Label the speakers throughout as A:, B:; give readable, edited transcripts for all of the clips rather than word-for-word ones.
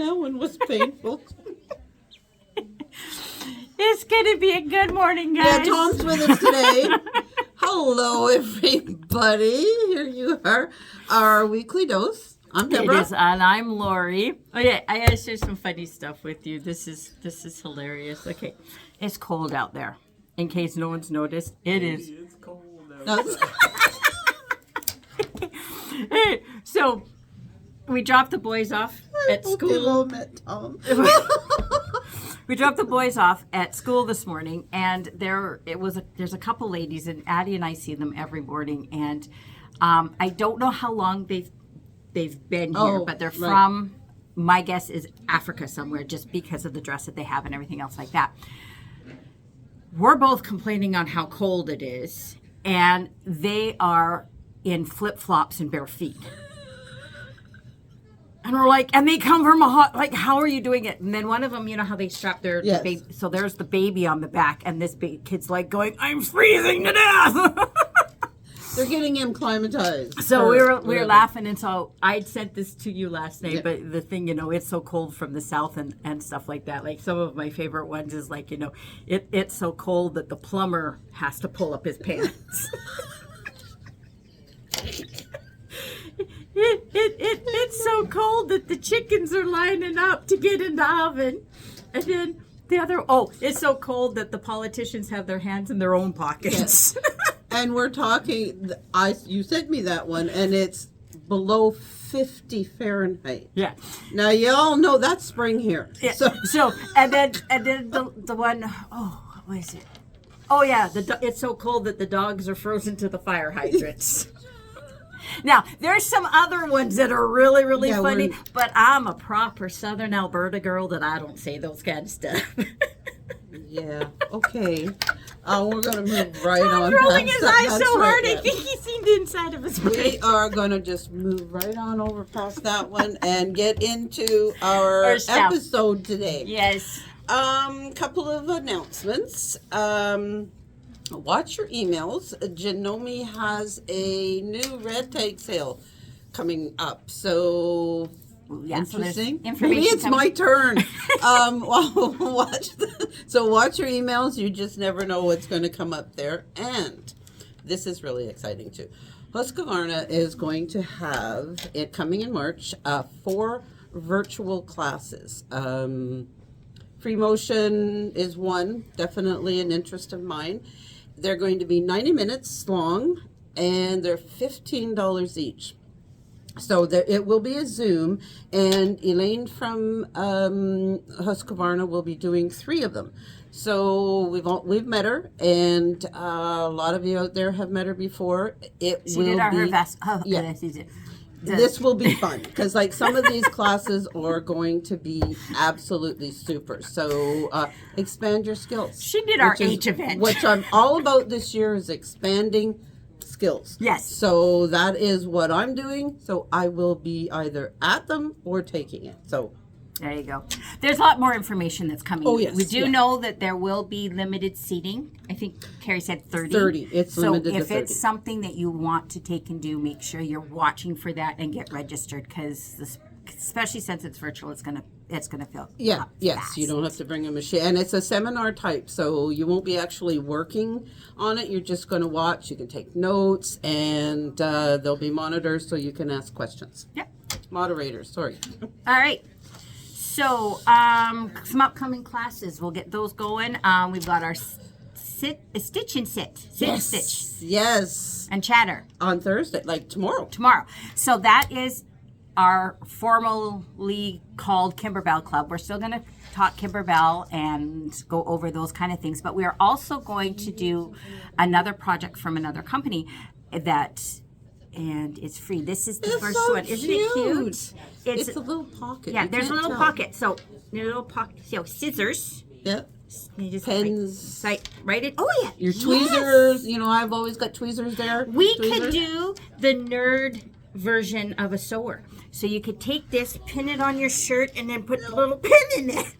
A: that one was painful.
B: It's going to be a good morning, guys.
A: Yeah, Tom's with us today. Hello, everybody. Here you are, our weekly dose. I'm Deborah.
B: It is, and I'm Lori. Okay, I gotta share some funny stuff with you. This is hilarious. Okay, it's cold out there. In case no one's noticed, it is.
C: It's cold out.
B: Hey, so we dropped the boys off at school. We dropped the boys off at school this morning, and there's a couple ladies, and Addie and I see them every morning, and I don't know how long they've been here, but they're from, my guess is Africa somewhere, just because of the dress that they have and everything else like that. We're both complaining on how cold it is, and they are in flip-flops and bare feet. And we're like, and they come from how are you doing it? And then one of them, you know how they strap their baby, so there's the baby on the back, and this kid's like going, I'm freezing to death.
A: They're getting him climatized.
B: So we were laughing, and so I'd sent this to you last night, but the thing, it's so cold from the south and stuff like that. Like some of my favorite ones is like, it's so cold that the plumber has to pull up his pants. It's so cold that the chickens are lining up to get in the oven. And then the other, it's so cold that the politicians have their hands in their own pockets.
A: Yes. And we're talking, you sent me that one, and it's below 50 Fahrenheit.
B: Yeah.
A: Now, you all know that's spring here.
B: Yeah. So and then the one, what is it? Oh, yeah, it's so cold that the dogs are frozen to the fire hydrants. Now, there's some other ones that are really, really funny, but I'm a proper Southern Alberta girl that I don't say those kind of stuff.
A: Yeah, okay. We're going to move right on.
B: He's rolling his eyes so hard, I think he's seen the inside of his brain.
A: We are going to just move right on over past that one and get into our episode today.
B: Yes.
A: Couple of announcements. Watch your emails. Janome has a new red tag sale coming up. So interesting.
B: So
A: maybe it's my turn. Watch your emails. You just never know what's going to come up there. And this is really exciting too. Husqvarna is going to have it coming in March. 4 virtual classes. Free motion is one, definitely an interest of mine. They're going to be 90 minutes long, and they're $15 each. So it will be a Zoom, and Elaine from Husqvarna will be doing 3 of them. So we've met her, and a lot of you out there have met her before. This will be fun because some of these classes are going to be absolutely super. So expand your skills.
B: She did our H event.
A: Which I'm all about this year is expanding skills.
B: Yes.
A: So that is what I'm doing. So I will be either at them or taking it. So
B: there you go. There's a lot more information that's coming.
A: Oh, yes.
B: We do know that there will be limited seating. I think Carrie said 30.
A: 30. It's limited to 30.
B: So if it's something that you want to take and do, make sure you're watching for that and get registered because especially since it's virtual, it's gonna fill.
A: Yeah. Yes.
B: Fast.
A: You don't have to bring a machine, and it's a seminar type, so you won't be actually working on it. You're just going to watch. You can take notes, and there'll be monitors so you can ask questions.
B: Yep.
A: Moderators. Sorry.
B: All right. So, some upcoming classes. We'll get those going. We've got our stitch and sit. Sit and stitch.
A: Yes.
B: And chatter.
A: On Thursday, tomorrow.
B: Tomorrow. So that is our formally called Kimberbell Club. We're still going to talk Kimberbell and go over those kind of things. But we are also going to do another project from another company and it's free. This is the first one. Isn't it cute?
A: It's a little pocket.
B: Yeah, there's a little pocket. So, scissors.
A: Yep.
B: You just
A: pens.
B: Write it. Oh, yeah.
A: Your tweezers. I've always got tweezers there.
B: We could do the nerd version of a sewer. So you could take this, pin it on your shirt, and then put a little pin in it.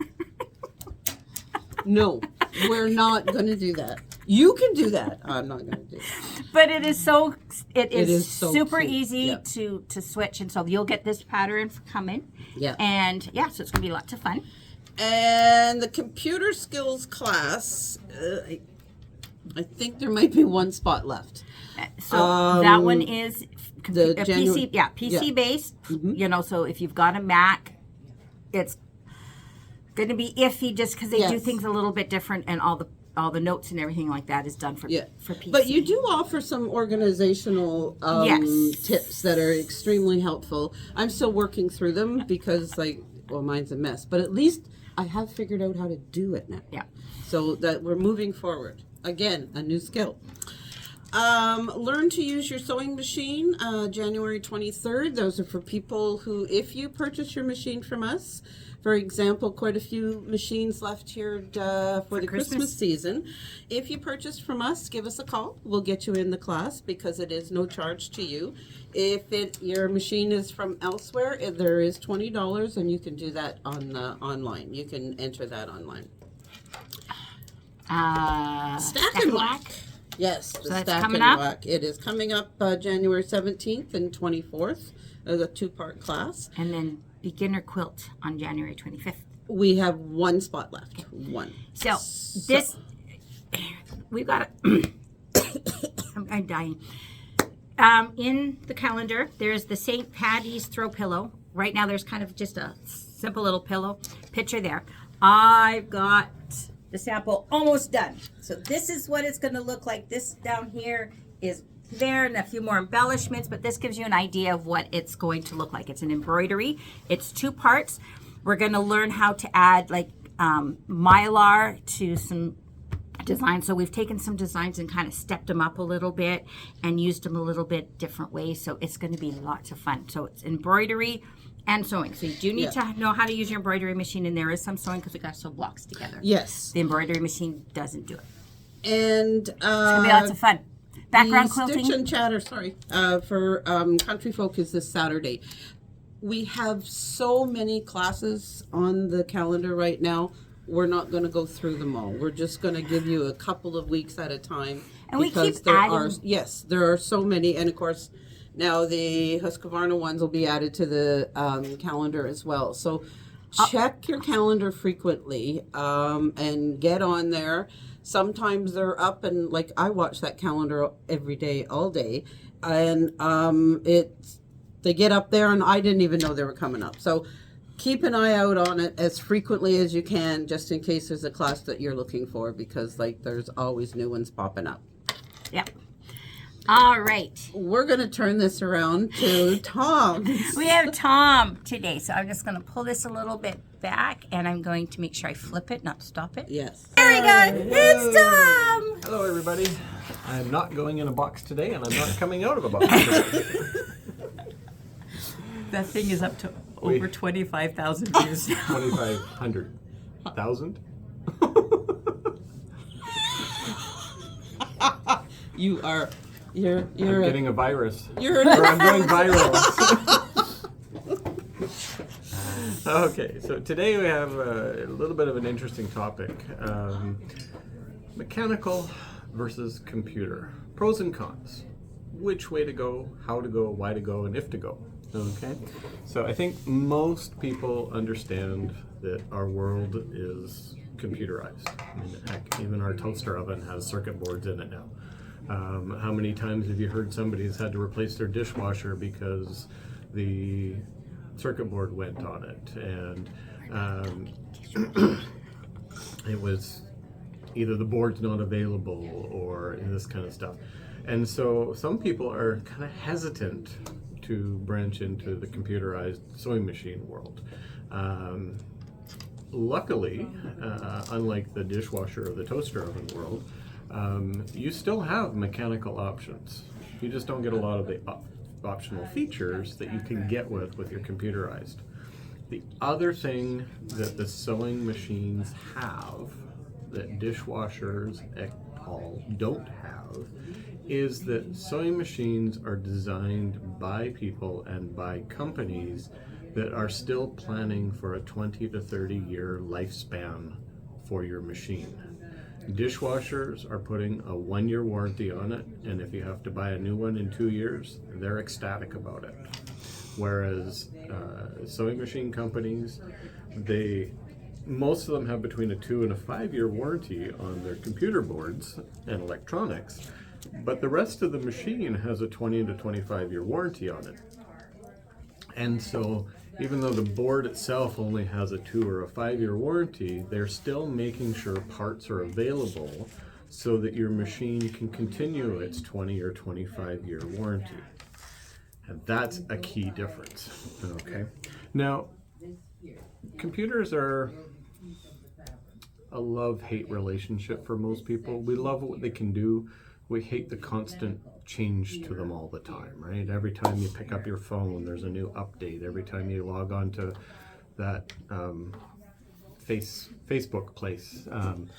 A: No, we're not going to do that. You can do that. I'm not going to do that.
B: But it is so
A: so
B: super
A: cute.
B: easy
A: Yep.
B: to switch, and so you'll get this pattern coming.
A: Yeah.
B: And yeah, so it's gonna be lots of fun.
A: And the computer skills class, I think there might be one spot left.
B: So that one is
A: the
B: a
A: January-
B: PC based. You know, so if you've got a Mac, it's going to be iffy just because they do
A: Yes.
B: things a little bit different, and all the notes and everything like that is done for PC.
A: But you do offer some organizational
B: Yes.
A: tips that are extremely helpful. I'm still working through them because, mine's a mess. But at least I have figured out how to do it now.
B: Yeah.
A: So that we're moving forward. Again, a new skill. Learn to use your sewing machine, January 23rd. Those are for people who, if you purchase your machine from us, for example, quite a few machines left here for the Christmas season. If you purchase from us, give us a call. We'll get you in the class because it is no charge to you. If your machine is from elsewhere, there is $20, and you can do that online. You can enter that online. Stack and Whack. Yes, the
B: that's
A: Stack
B: coming
A: and
B: up?
A: Whack. It is coming up January 17th and 24th. As a 2-part class.
B: And then beginner quilt on January 25th.
A: We have one spot left. One.
B: So we've got I'm dying. In the calendar, there's the St. Patty's throw pillow. Right now, there's kind of just a simple little pillow picture there. I've got the sample almost done. So this is what it's going to look like. This down here is there, and a few more embellishments, but this gives you an idea of what it's going to look like. It's an embroidery. It's 2 parts. We're going to learn how to add mylar to some designs. So we've taken some designs and kind of stepped them up a little bit and used them a little bit different ways. So it's going to be lots of fun. So it's embroidery and sewing. So you do need to know how to use your embroidery machine, and there is some sewing because we got to sew blocks together.
A: Yes.
B: The embroidery machine doesn't do it.
A: And
B: It's going to be lots of fun. Background
A: the
B: quilting.
A: Stitch and Chatter, for Country Folk is this Saturday. We have so many classes on the calendar right now. We're not going to go through them all. We're just going to give you a couple of weeks at a time.
B: And we keep
A: there
B: adding.
A: there are so many. And of course, now the Husqvarna ones will be added to the calendar as well. So check your calendar frequently and get on there. Sometimes they're up, and I watch that calendar every day, all day, and they get up there, and I didn't even know they were coming up. So keep an eye out on it as frequently as you can, just in case there's a class that you're looking for, because there's always new ones popping up.
B: Yep. All right.
A: We're going to turn this around to Tom.
B: We have Tom today, so I'm just going to pull this a little bit back, and I'm going to make sure I flip it, not stop it.
A: Yes.
B: There we go. It's Tom.
C: Hello, everybody. I'm not going in a box today, and I'm not coming out of a box today.
B: That thing is up to over 25,000 views now.
C: 2,500,000?
A: You're
C: I'm getting a virus.
A: You're
C: Or I'm going viral. Okay, so today we have a little bit of an interesting topic. Mechanical versus computer. Pros and cons. Which way to go, how to go, why to go, and if to go. Okay? So I think most people understand that our world is computerized. I mean, heck, even our toaster oven has circuit boards in it now. How many times have you heard somebody's had to replace their dishwasher because the circuit board went on it, and it was either the board's not available or this kind of stuff. And so some people are kind of hesitant to branch into the computerized sewing machine world. Luckily, unlike the dishwasher or the toaster oven world, you still have mechanical options. You just don't get a lot of the optional features that you can get with your computerized. The other thing that the sewing machines have that dishwashers et al. Don't have is that sewing machines are designed by people and by companies that are still planning for a 20 to 30 year lifespan for your machine. Dishwashers are putting a 1-year warranty on it, and if you have to buy a new one in 2 years, they're ecstatic about it. Whereas sewing machine companies, most of them have between a 2 and a 5-year warranty on their computer boards and electronics, but the rest of the machine has a 20 to 25-year warranty on it. And so even though the board itself only has a 2 or a 5-year warranty, they're still making sure parts are available so that your machine can continue its 20 or 25-year warranty. And that's a key difference. Okay. Now, computers are a love-hate relationship for most people. We love what they can do. We hate the constant change to them all the time, right? Every time you pick up your phone, there's a new update. Every time you log on to that Facebook place, I'm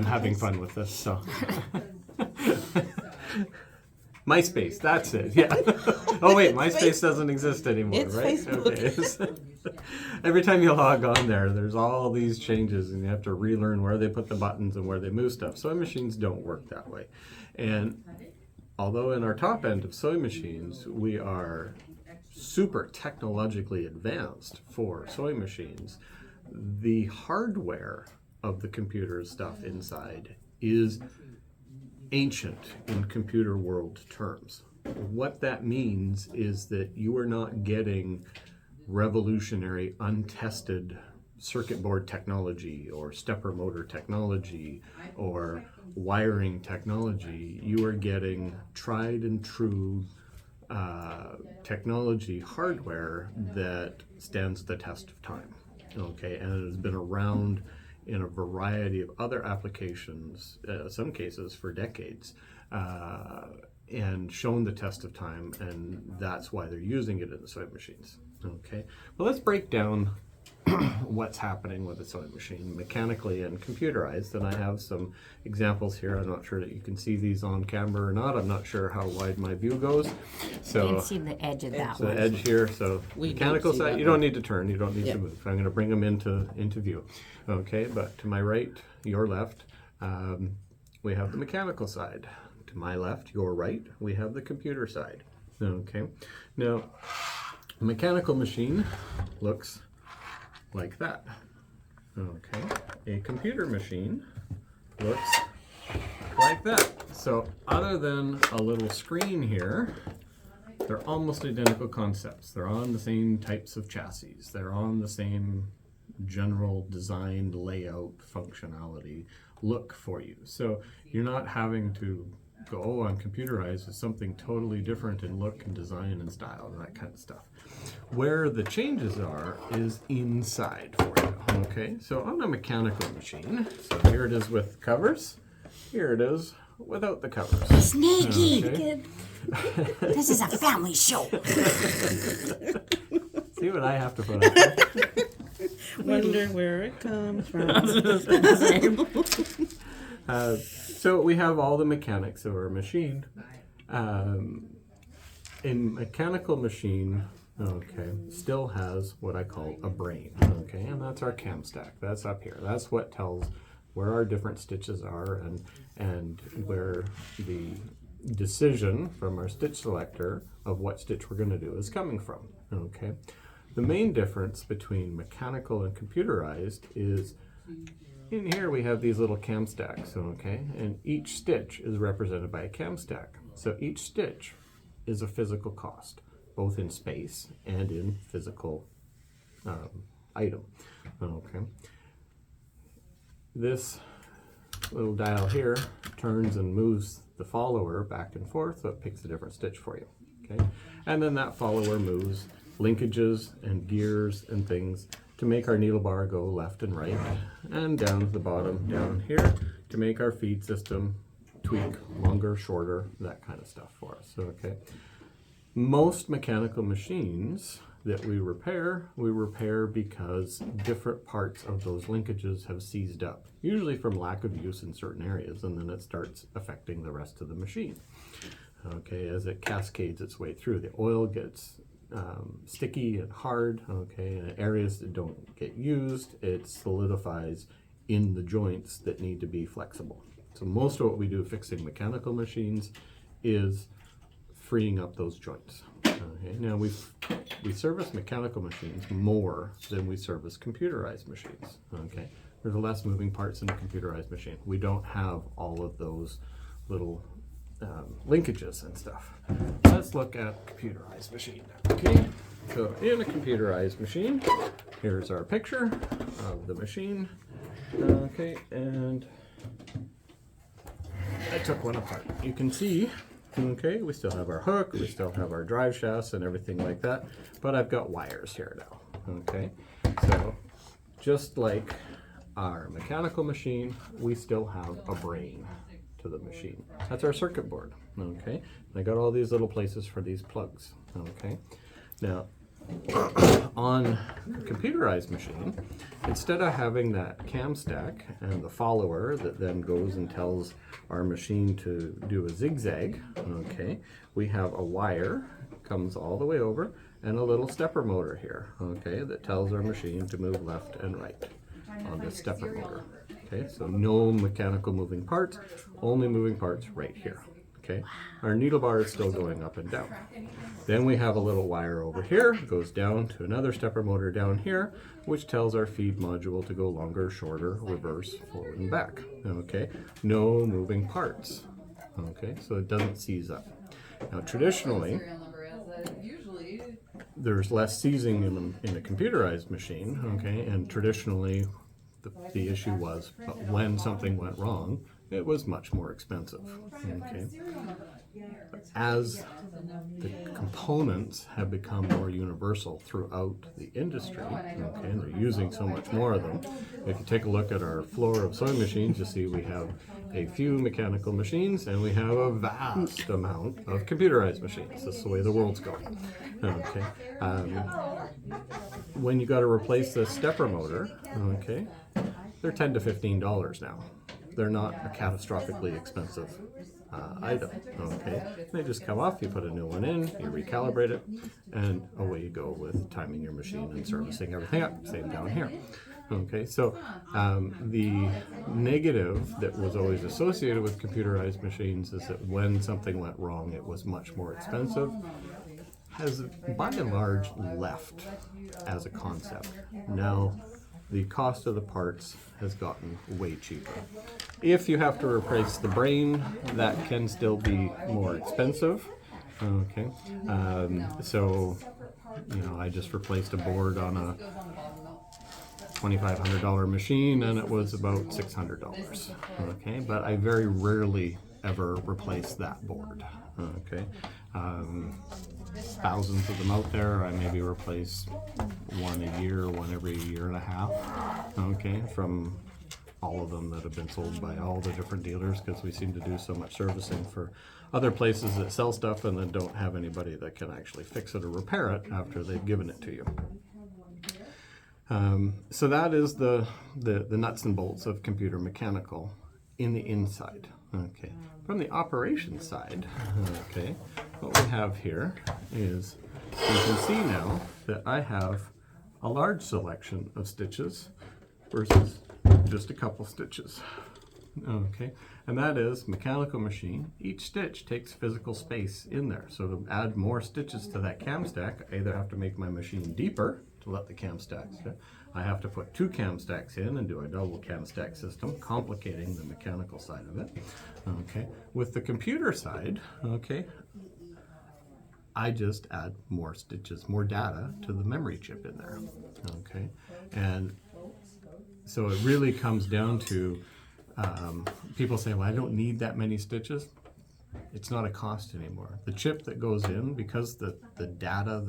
C: having fun with this, so. MySpace, that's it, yeah. Oh wait, MySpace doesn't exist anymore,
A: It's
C: right?
A: Facebook.
C: Okay. Every time you log on there's all these changes, and you have to relearn where they put the buttons and where they move stuff. Sewing machines don't work that way. And although in our top end of sewing machines, we are super technologically advanced for sewing machines, the hardware of the computer stuff inside is ancient in computer world terms. What that means is that you are not getting revolutionary, untested circuit board technology or stepper motor technology or wiring technology. You are getting tried and true technology hardware that stands the test of time. Okay, and it has been around in a variety of other applications, some cases for decades, and shown the test of time, and that's why they're using it in the sewing machines. Okay, well, let's break down what's happening with a sewing machine mechanically and computerized, and I have some examples here. I'm not sure that you can see these on camera or not. I'm not sure how wide my view goes. So
B: You can see the edge of that one.
C: the edge here, so
A: We
C: mechanical
A: don't see
C: side,
A: that
C: you
A: one.
C: don't need to turn, you don't need
A: Yeah.
C: to move. I'm going to bring them into view. Okay, but to my right, your left, we have the mechanical side. To my left, your right, we have the computer side. Okay, now a mechanical machine looks like that. Okay, a computer machine looks like that. So other than a little screen here, they're almost identical concepts. They're on the same types of chassis. They're on the same general design, layout, functionality, look for you. So you're not having to go, oh, I'm computerized with something totally different in look and design and style and that kind of stuff. Where the changes are is inside for you. Okay, so on a mechanical machine, so here it is with covers, here it is without the covers.
B: Sneaky!
C: Okay.
B: This is a family show.
C: See what I have to put up with?
A: Wonder where it comes from.
C: So we have all the mechanics of our machine. A mechanical machine, okay, still has what I call a brain, okay, and that's our cam stack. That's up here. That's what tells where our different stitches are and where the decision from our stitch selector of what stitch we're going to do is coming from, okay. The main difference between mechanical and computerized is in here we have these little cam stacks, okay, and each stitch is represented by a cam stack. So each stitch is a physical cost, both in space and in physical item, okay. This little dial here turns and moves the follower back and forth, so it picks a different stitch for you, okay. And then that follower moves linkages and gears and things to make our needle bar go left and right, and down to the bottom down here to make our feed system tweak longer, shorter, that kind of stuff for us. Okay. Most mechanical machines that we repair because different parts of those linkages have seized up, usually from lack of use in certain areas, and then it starts affecting the rest of the machine. Okay, as it cascades its way through, the oil gets sticky and hard, okay, and in areas that don't get used, it solidifies in the joints that need to be flexible. So most of what we do fixing mechanical machines is freeing up those joints. Okay. Now we service mechanical machines more than we service computerized machines. Okay. There's less moving parts in a computerized machine. We don't have all of those little linkages and stuff. Let's look at computerized machine. Okay. So in a computerized machine, here's our picture of the machine. Okay, and I took one apart. You can see, okay, we still have our hook, we still have our drive shafts and everything like that, but I've got wires here now. Okay, so just like our mechanical machine, we still have a brain to the machine. That's our circuit board. Okay, I got all these little places for these plugs. Okay, now on a computerized machine, instead of having that cam stack and the follower that then goes and tells our machine to do a zigzag, okay, we have a wire comes all the way over and a little stepper motor here, okay, that tells our machine to move left and right on this stepper motor. Okay, so no mechanical moving parts, only moving parts right here. Okay, our needle bar is still going up and down. Then we have a little wire over here, goes down to another stepper motor down here, which tells our feed module to go longer, shorter, reverse, forward and back. Okay, no moving parts. Okay, so it doesn't seize up. Now traditionally, there's less seizing in a computerized machine, okay, and traditionally the issue was when something went wrong, it was much more expensive. Okay. As the components have become more universal throughout the industry, okay, and they're using so much more of them. If you take a look at our floor of sewing machines, you see we have a few mechanical machines and we have a vast amount of computerized machines. That's the way the world's going. Okay. When you got to replace the stepper motor, okay, they're $10 to $15 now. They're not a catastrophically expensive item. Okay, they just come off. You put a new one in, you recalibrate it, and away you go with timing your machine and servicing everything up. Same down here. Okay, so the negative that was always associated with computerized machines is that when something went wrong, it was much more expensive. Has by and large left as a concept. Now, the cost of the parts has gotten way cheaper. If you have to replace the brain, that can still be more expensive. Okay, so you know, I just replaced a board on a $2,500 machine, and it was about $600. Okay, but I very rarely ever replace that board. Okay. Thousands of them out there. I maybe replace one a year, one every year and a half. Okay, from all of them that have been sold by all the different dealers, because we seem to do so much servicing for other places that sell stuff and then don't have anybody that can actually fix it or repair it after they've given it to you. So that is the nuts and bolts of computer mechanical in the inside. Okay. From the operations side, okay, what we have here is, you can see now that I have a large selection of stitches versus just a couple stitches. Okay, and that is mechanical machine. Each stitch takes physical space in there. So to add more stitches to that cam stack, I either have to make my machine deeper to let the cam stacks fit. I have to put 2 cam stacks in and do a double cam stack system, complicating the mechanical side of it. Okay, with the computer side, okay, I just add more stitches, more data to the memory chip in there. Okay, and so it really comes down to people say, well, I don't need that many stitches. It's not a cost anymore. The chip that goes in, because the data,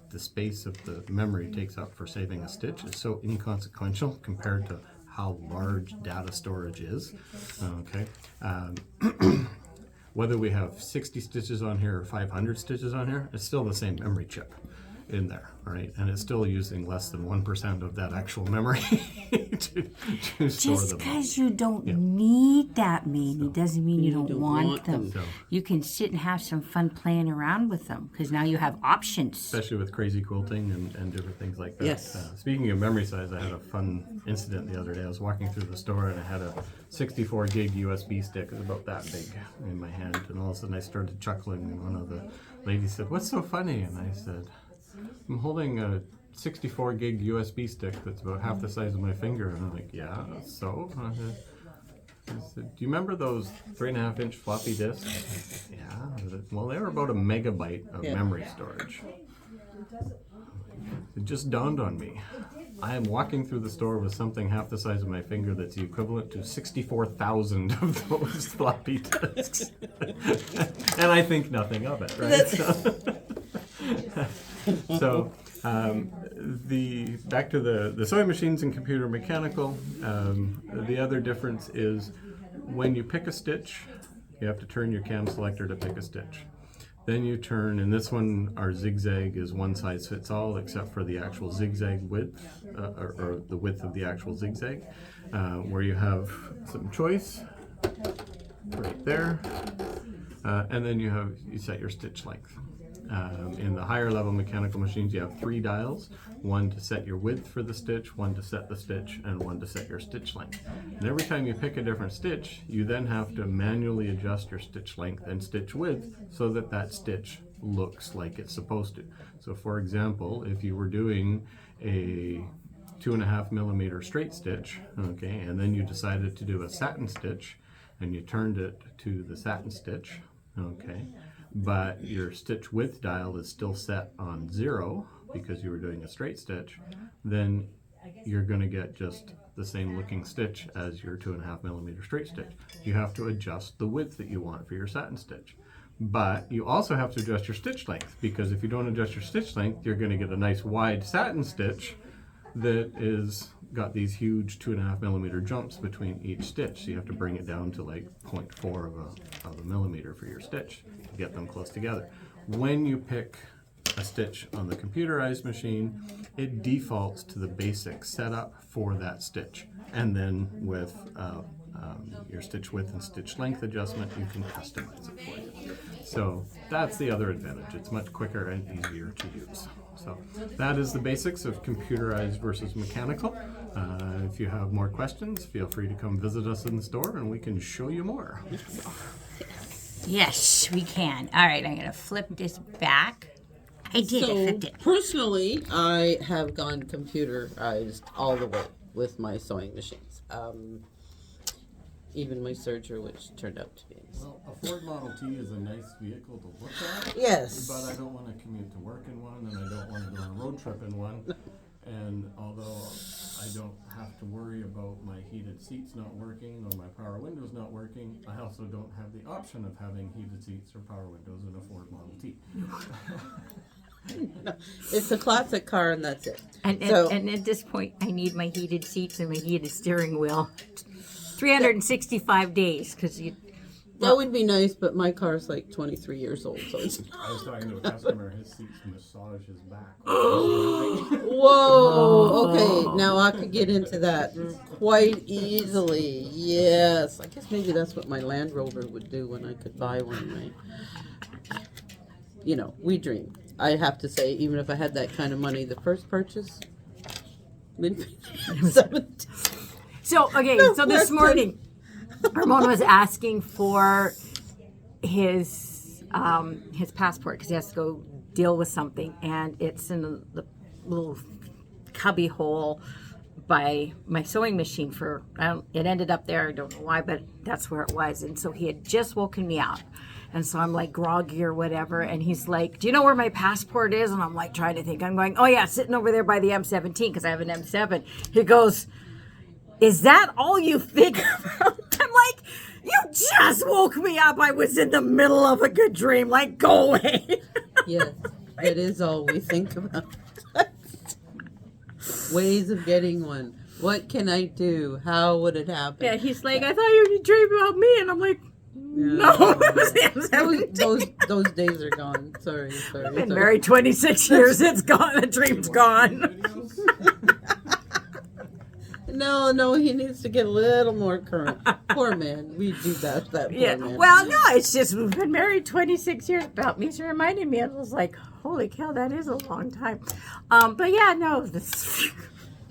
C: the space of the memory takes up for saving a stitch is so inconsequential compared to how large data storage is. Okay, whether we have 60 stitches on here or 500 stitches on here, it's still the same memory chip. in there, right? And it's still using less than 1% of that actual memory to store
B: Just
C: them.
B: because you don't need that many doesn't mean you don't want them.
C: So,
B: You can sit and have some fun playing around with them because now you have options.
C: especially with crazy quilting and different things like that.
A: Yes.
C: Speaking of memory size, I had a fun incident the other day. I was walking through the store and I had a 64 gig USB stick. It was about that big in my hand. And all of a sudden I started chuckling and one of the ladies said, "What's so funny?" And I said, "I'm holding a 64 gig USB stick that's about half the size of my finger." And I'm like, "Yeah, so?" And I said, "Do you remember those 3.5-inch floppy disks?" "Yeah." I said, "Well, they were about a megabyte of memory storage." It just dawned on me. I am walking through the store with something half the size of my finger that's the equivalent to 64,000 of those floppy disks. And I think nothing of it, right? So back to the sewing machines and computer mechanical, the other difference is when you pick a stitch, you have to turn your cam selector to pick a stitch. Then you turn, and this one, our zigzag is one size fits all except for the actual zigzag width, or the width of the actual zigzag, where you have some choice right there, and then you set your stitch length. In the higher level mechanical machines, you have 3 dials, one to set your width for the stitch, one to set the stitch, and one to set your stitch length. And every time you pick a different stitch, you then have to manually adjust your stitch length and stitch width so that that stitch looks like it's supposed to. So for example, if you were doing a 2.5 millimeter straight stitch, okay, and then you decided to do a satin stitch, and you turned it to the satin stitch, okay, but your stitch width dial is still set on 0 because you were doing a straight stitch, then you're going to get just the same looking stitch as your 2.5 millimeter straight stitch. You have to adjust the width that you want for your satin stitch. But you also have to adjust your stitch length, because if you don't adjust your stitch length, you're going to get a nice wide satin stitch that is got these huge 2.5 millimeter jumps between each stitch. So you have to bring it down to like 0.4 of a millimeter for your stitch to get them close together. When you pick a stitch on the computerized machine, it defaults to the basic setup for that stitch. And then with your stitch width and stitch length adjustment, you can customize it for you. So that's the other advantage. It's much quicker and easier to use. So that is the basics of computerized versus mechanical. If you have more questions, feel free to come visit us in the store and we can show you more.
B: Yes, we can. All right, I'm going to flip this back. I flipped it.
A: Personally, I have gone computerized all the way with my sewing machines. Even my serger, which turned out to be.
C: Well, a Ford Model T is a nice vehicle to look at.
A: Yes.
C: But I don't want to commute to work in one, and I don't want to go on a road trip in one. And although I don't have to worry about my heated seats not working or my power windows not working, I also don't have the option of having heated seats or power windows in a Ford Model T.
A: No, it's a classic car, and that's it.
B: And at this point, I need my heated seats and my heated steering wheel. 365 days, because you...
A: That would be nice, but my car's like 23 years old, so it's...
C: I was talking to a customer, his seats massage his back.
A: Whoa! Okay, now I could get into that quite easily. Yes. I guess maybe that's what my Land Rover would do when I could buy one, right? You know, we dream. I have to say, even if I had that kind of money, the first purchase...
B: So this morning, Ramon was asking for his passport because he has to go deal with something, and it's in the little cubby hole by my sewing machine. It ended up there. I don't know why, but that's where it was. And so he had just woken me up. And so I'm like groggy or whatever. And he's like, "Do you know where my passport is?" And I'm like trying to think. I'm going, "Oh yeah, sitting over there by the M17 because I have an M7. He goes, "Is that all you think about?" I'm like, "You just woke me up. I was in the middle of a good dream. Like, go away."
A: Yes, that is all we think about. Ways of getting one. What can I do? How would it happen?
B: Yeah, he's like, "I thought you dreamed about me." And I'm like, No,
A: those days are gone. Sorry.
B: Been married 26 years. It's gone. The dream's gone.
A: No, he needs to get a little more current. Poor man. We do that poor man.
B: Well, no, it's just we've been married 26 years. About me, so reminded me. I was like, holy cow, that is a long time. But yeah, no.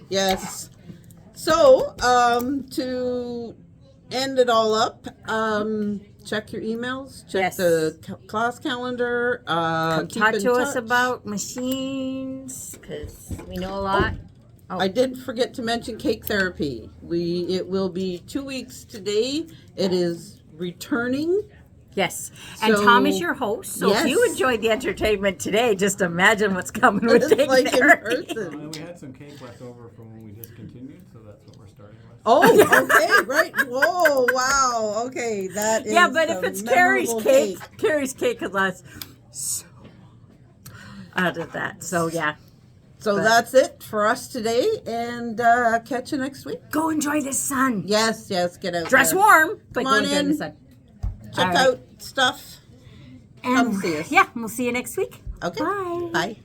A: Yes. So, to end it all up, check your emails, check the class calendar.
B: Come
A: keep
B: talk
A: in
B: to us
A: touch.
B: about machines, because we know a lot.
A: I did forget to mention cake therapy. It will be 2 weeks today. It is returning.
B: Yes. And
A: So-
B: Tom is your host. So if you
A: Yes.
B: enjoyed the entertainment today, just imagine what's coming with
A: It's
B: cake
A: like in
B: therapy.
A: person.
D: We had some cake left over from when we discontinued, so that's what we're starting with.
A: Oh, okay, right. Whoa, wow. Okay, that is
B: Yeah, but if
A: some
B: it's Carrie's
A: memorable
B: cake, Carrie's cake could last so out of that. So yeah.
A: So
B: But-
A: that's it for us today, and catch you next week.
B: Go enjoy the sun.
A: Yes, get out
B: Dress
A: there.
B: warm, but
A: Come
B: go
A: on
B: enjoy
A: in.
B: the sun.
A: Check
B: All right.
A: out stuff.
B: And
A: Come see us.
B: Yeah, we'll see you next week.
A: Okay.
B: Bye.
A: Bye.